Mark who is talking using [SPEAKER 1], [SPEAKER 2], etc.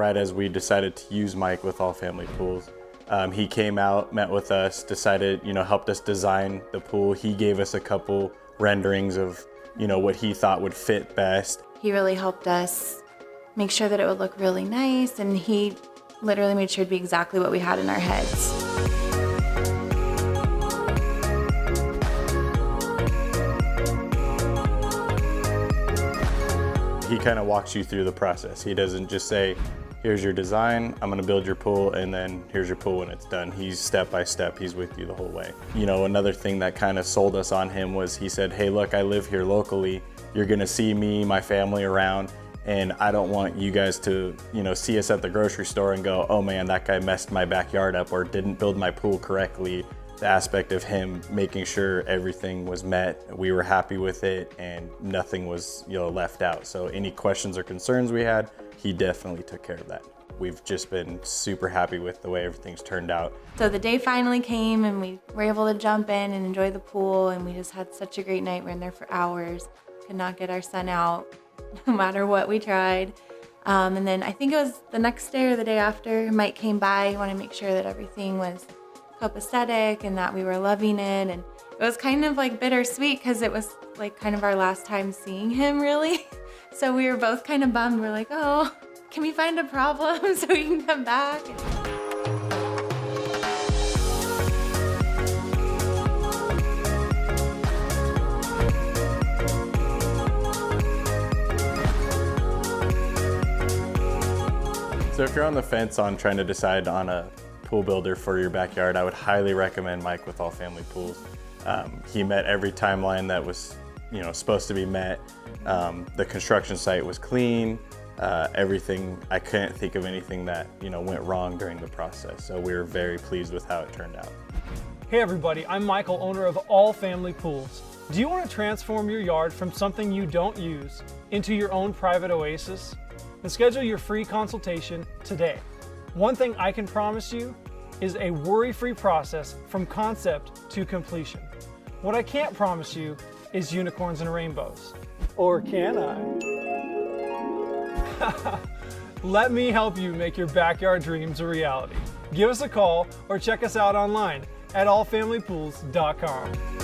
[SPEAKER 1] right as we decided to use Mike with All Family Pools. He came out, met with us, decided, helped us design the pool. He gave us a couple renderings of, what he thought would fit best.
[SPEAKER 2] He really helped us make sure that it would look really nice, and he literally made sure it'd be exactly what we had in our heads.
[SPEAKER 1] He kind of walks you through the process. He doesn't just say, here's your design, I'm gonna build your pool, and then here's your pool when it's done. He's step by step, he's with you the whole way. Another thing that kind of sold us on him was he said, hey, look, I live here locally. You're gonna see me, my family around, and I don't want you guys to, see us at the grocery store and go, oh man, that guy messed my backyard up or didn't build my pool correctly. The aspect of him making sure everything was met, we were happy with it, and nothing was left out. So any questions or concerns we had, he definitely took care of that. We've just been super happy with the way everything's turned out.
[SPEAKER 2] So the day finally came and we were able to jump in and enjoy the pool, and we just had such a great night. We were in there for hours, could not get our son out no matter what we tried. And then I think it was the next day or the day after, Mike came by. He wanted to make sure that everything was copacetic and that we were loving it. And it was kind of like bittersweet because it was like kind of our last time seeing him, really. So we were both kind of bummed. We're like, oh, can we find a problem so we can come back?
[SPEAKER 1] So if you're on the fence on trying to decide on a pool builder for your backyard, I would highly recommend Mike with All Family Pools. He met every timeline that was supposed to be met. The construction site was clean. Everything, I couldn't think of anything that went wrong during the process. So we were very pleased with how it turned out.
[SPEAKER 3] Hey everybody, I'm Michael, owner of All Family Pools. Do you want to transform your yard from something you don't use into your own private oasis? Then schedule your free consultation today. One thing I can promise you is a worry-free process from concept to completion. What I can't promise you is unicorns and rainbows. Or can I? Let me help you make your backyard dreams a reality. Give us a call or check us out online at allfamilypools.com.